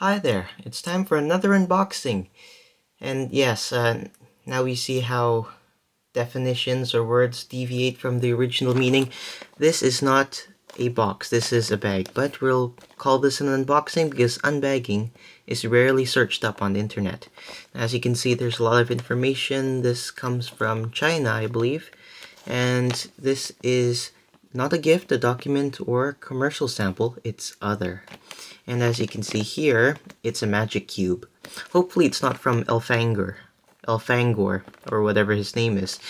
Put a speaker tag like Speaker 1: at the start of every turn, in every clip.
Speaker 1: Hi there, it's time for another unboxing. And yes, now we see how definitions or words deviate from the original meaning. This is not a box, this is a bag, but we'll call this an unboxing because unbagging is rarely searched up on the internet. As you can see, there's a lot of information. This comes from China, I believe, and this is not a gift, a document, or commercial sample, it's other. And as you can see here, it's a magic cube. Hopefully it's not from Elfangor, or whatever his name is.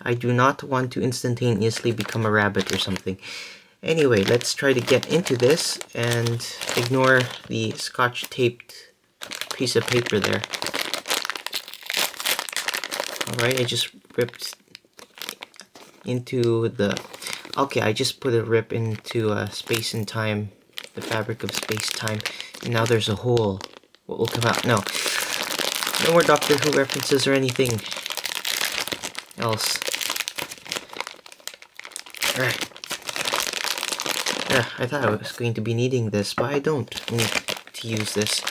Speaker 1: I do not want to instantaneously become a rabbit or something. Anyway, let's try to get into this and ignore the scotch-taped piece of paper there. Alright, I just ripped into the... Okay, I just put a rip into space and time, the fabric of space-time, and now there's a hole. What will come out? No. No more Doctor Who references or anything else. Alright. Yeah, I thought I was going to be needing this, but I don't need to use this.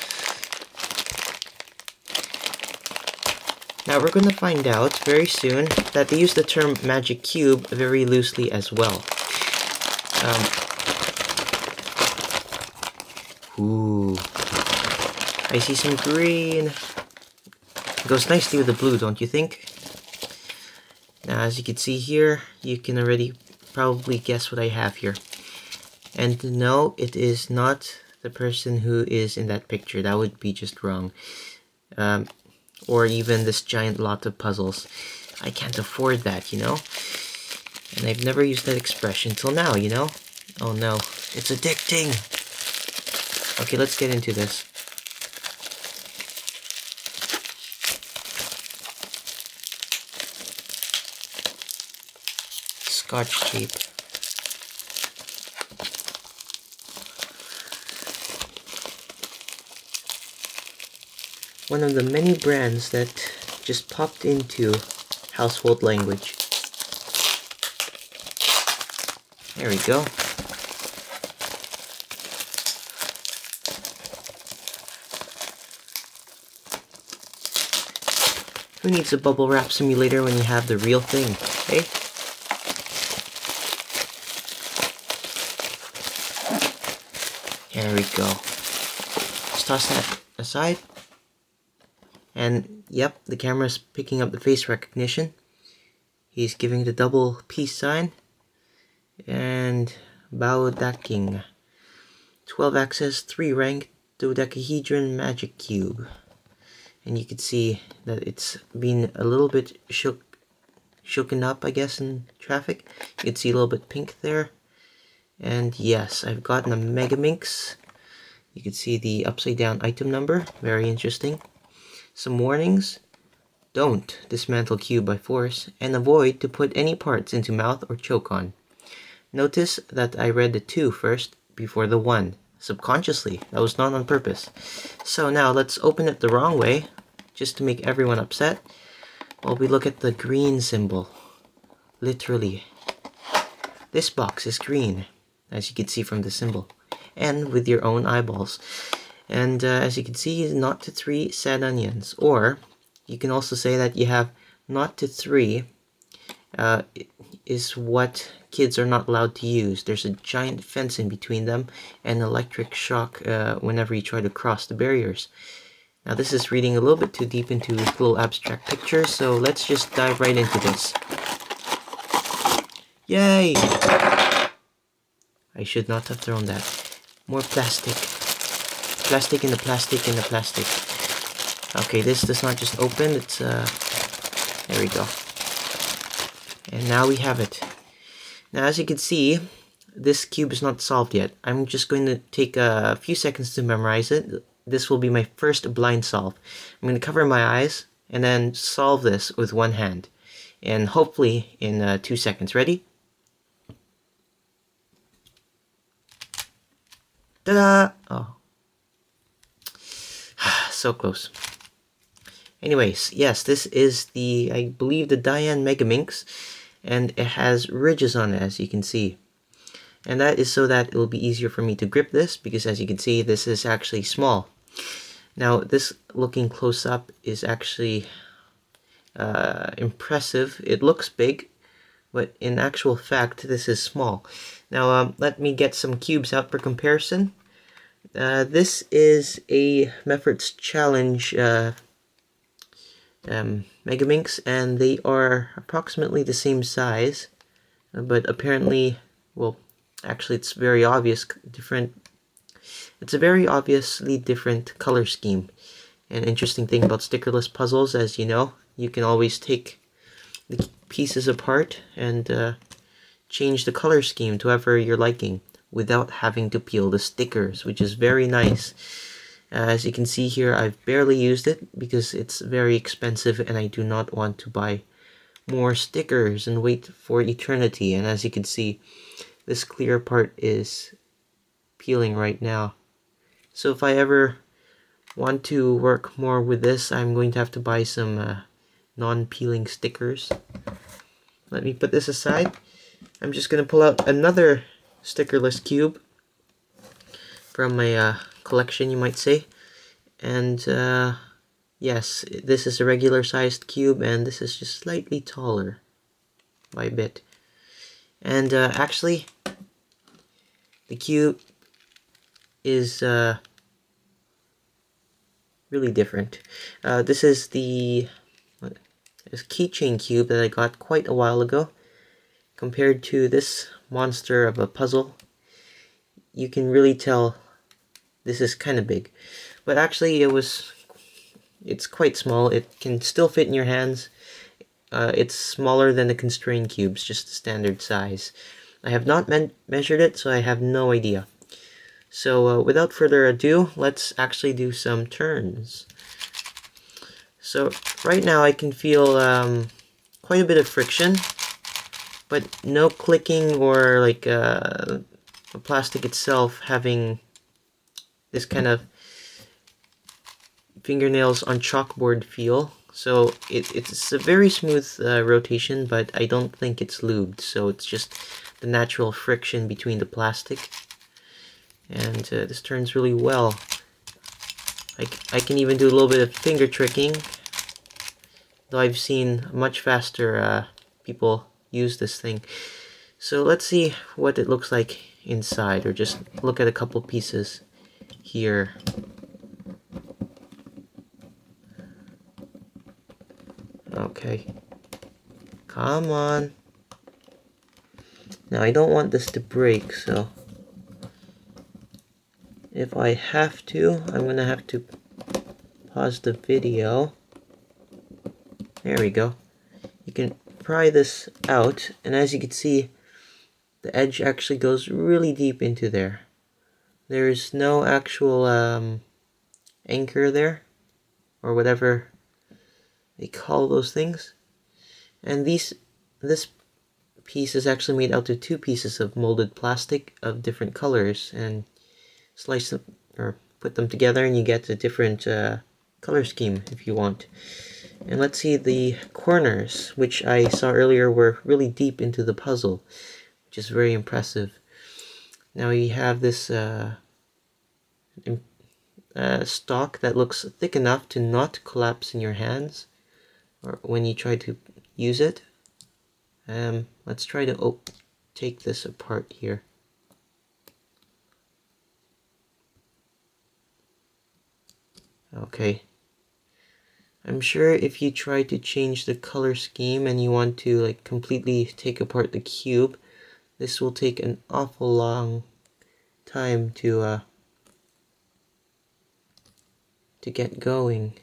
Speaker 1: Now we're going to find out very soon that they use the term magic cube very loosely as well. Ooh. I see some green. It goes nicely with the blue, don't you think? Now as you can see here, you can already probably guess what I have here. And no, it is not the person who is in that picture. That would be just wrong. Or even this giant lot of puzzles. I can't afford that, you know? And I've never used that expression till now, you know? Oh no, it's addicting! Okay, let's get into this. Scotch tape. One of the many brands that just popped into household language. There we go. Who needs a bubble wrap simulator when you have the real thing, eh? There we go. Just toss that aside. And yep, the camera's picking up the face recognition. He's giving the double peace sign. And Baodaking. 12 axis, 3 rank, dodecahedron magic cube. And you can see that it's been a little bit shooken up, I guess, in traffic. You can see a little bit pink there. And yes, I've gotten a Megaminx. You can see the upside down item number, very interesting. Some warnings: don't dismantle cube by force, and avoid to put any parts into mouth or choke on. Notice that I read the 2 first before the 1, subconsciously. That was not on purpose. So now let's open it the wrong way, just to make everyone upset, while we look at the green symbol. Literally. This box is green, as you can see from the symbol, and with your own eyeballs. And as you can see, 0 to 3 sad onions. Or you can also say that you have 0 to 3 is what kids are not allowed to use. There's a giant fence in between them and electric shock whenever you try to cross the barriers. Now this is reading a little bit too deep into little abstract pictures, so let's just dive right into this. Yay! I should not have thrown that. More plastic. Plastic in the plastic in the plastic. Okay, this does not just open, it's there we go. And now we have it. Now as you can see, this cube is not solved yet. I'm just going to take a few seconds to memorize it. This will be my first blind solve. I'm going to cover my eyes and then solve this with one hand. And hopefully in 2 seconds. Ready? Ta-da! Oh. So close. Anyways, yes, this is the, I believe, the Dayan Megaminx, and it has ridges on it, as you can see. And that is so that it will be easier for me to grip this, because as you can see, this is actually small. Now this, looking close up, is actually impressive. It looks big, but in actual fact this is small. Now let me get some cubes out for comparison. This is a Meffert's Challenge Megaminx, and they are approximately the same size, but apparently, well, actually it's very obvious different. It's a very obviously different color scheme. An interesting thing about stickerless puzzles, as you know, you can always take the pieces apart and change the color scheme to whatever you're liking without having to peel the stickers, which is very nice. As you can see here, I've barely used it because it's very expensive and I do not want to buy more stickers and wait for eternity. And as you can see, this clear part is peeling right now. So if I ever want to work more with this, I'm going to have to buy some non-peeling stickers. Let me put this aside. I'm just going to pull out another stickerless cube from my collection, you might say. And yes, this is a regular sized cube, and this is just slightly taller by a bit. And actually, the cube is really different. This is the keychain cube that I got quite a while ago. Compared to this monster of a puzzle, you can really tell this is kind of big. But actually it's quite small. It can still fit in your hands. It's smaller than the constrained cubes, just the standard size. I have not measured it, so I have no idea. So without further ado, let's actually do some turns. So right now I can feel quite a bit of friction, but no clicking or like the plastic itself having this kind of fingernails on chalkboard feel. So it's a very smooth rotation, but I don't think it's lubed, so it's just the natural friction between the plastic. And this turns really well. I can even do a little bit of finger tricking, though I've seen much faster people use this thing. So let's see what it looks like inside, or just look at a couple pieces here. Okay, come on. Now I don't want this to break, so if I have to, I'm gonna have to pause the video. There we go. You can pry this out, and as you can see, the edge actually goes really deep into there. There's no actual anchor there, or whatever they call those things. And this piece is actually made out of two pieces of molded plastic of different colors, and slice them or put them together and you get a different color scheme if you want. And let's see the corners, which I saw earlier were really deep into the puzzle, which is very impressive. Now you have this stock that looks thick enough to not collapse in your hands or when you try to use it. Let's try to take this apart here. Okay. I'm sure if you try to change the color scheme and you want to like completely take apart the cube, this will take an awful long time to get going,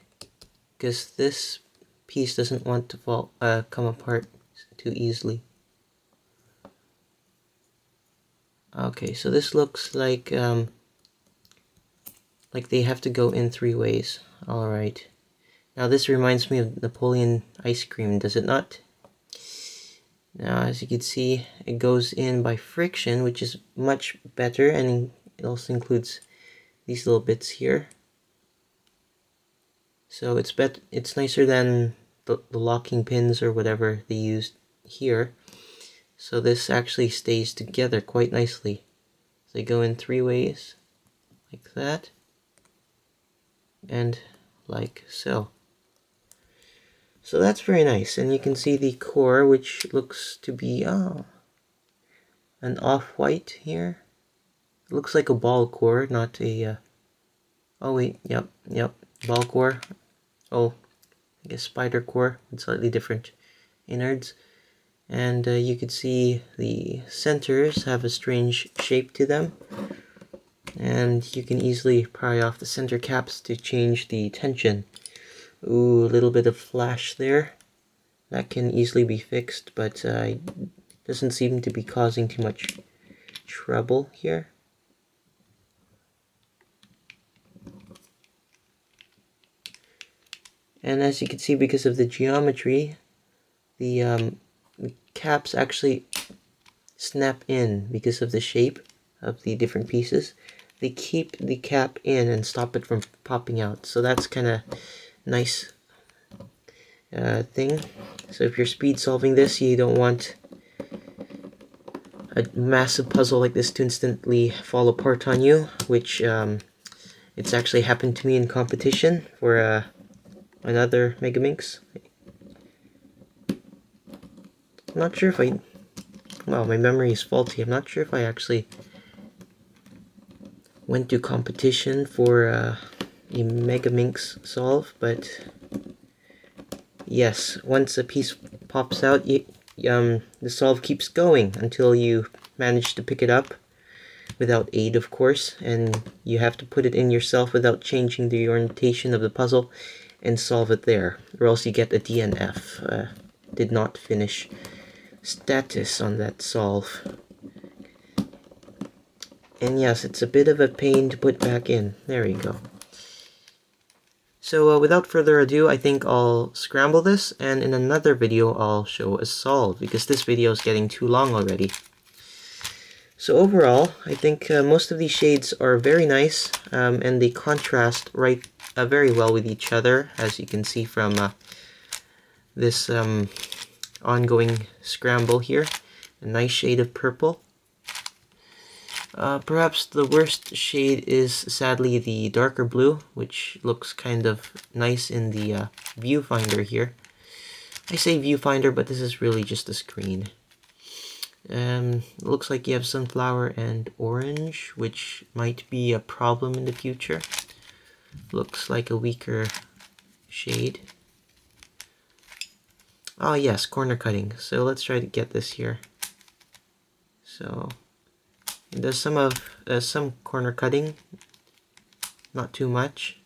Speaker 1: because this piece doesn't want to come apart too easily. Okay, so this looks like they have to go in 3 ways. Alright. Now this reminds me of Napoleon ice cream, does it not? Now as you can see, it goes in by friction, which is much better, and it also includes these little bits here. So it's nicer than the locking pins or whatever they used here. So this actually stays together quite nicely. So they go in 3 ways, like that. and like so. So that's very nice, and you can see the core, which looks to be an off-white here. It looks like a ball core, not a oh wait, yep, ball core. Oh, I guess spider core with slightly different innards. And you could see the centers have a strange shape to them, and you can easily pry off the center caps to change the tension. Ooh, a little bit of flash there. That can easily be fixed, but doesn't seem to be causing too much trouble here. And as you can see, because of the geometry, the caps actually snap in because of the shape of the different pieces. They keep the cap in and stop it from popping out. So that's kind of nice thing. So if you're speed solving this, you don't want a massive puzzle like this to instantly fall apart on you, which it's actually happened to me in competition for another Megaminx. I'm not sure if well, my memory is faulty. I'm not sure if I actually went to competition for a Megaminx solve, but yes, once a piece pops out, the solve keeps going until you manage to pick it up without aid, of course, and you have to put it in yourself without changing the orientation of the puzzle and solve it there, or else you get a DNF, did not finish status on that solve. And yes, it's a bit of a pain to put back in. There you go. So without further ado, I think I'll scramble this, and in another video I'll show a solve, because this video is getting too long already. So overall, I think most of these shades are very nice, and they contrast very well with each other, as you can see from this ongoing scramble here. A nice shade of purple. Perhaps the worst shade is sadly the darker blue, which looks kind of nice in the viewfinder here. I say viewfinder, but this is really just a screen. It looks like you have sunflower and orange, which might be a problem in the future. Looks like a weaker shade. Oh yes, corner cutting. So let's try to get this here. So it does some corner cutting, not too much.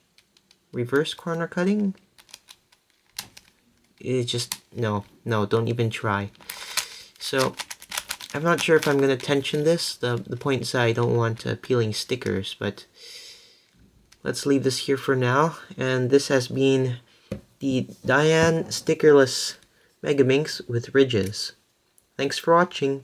Speaker 1: Reverse corner cutting? It's just no, don't even try. So I'm not sure if I'm gonna tension this. The point is I don't want peeling stickers, but let's leave this here for now. And this has been the Dayan Stickerless Megaminx with ridges. Thanks for watching.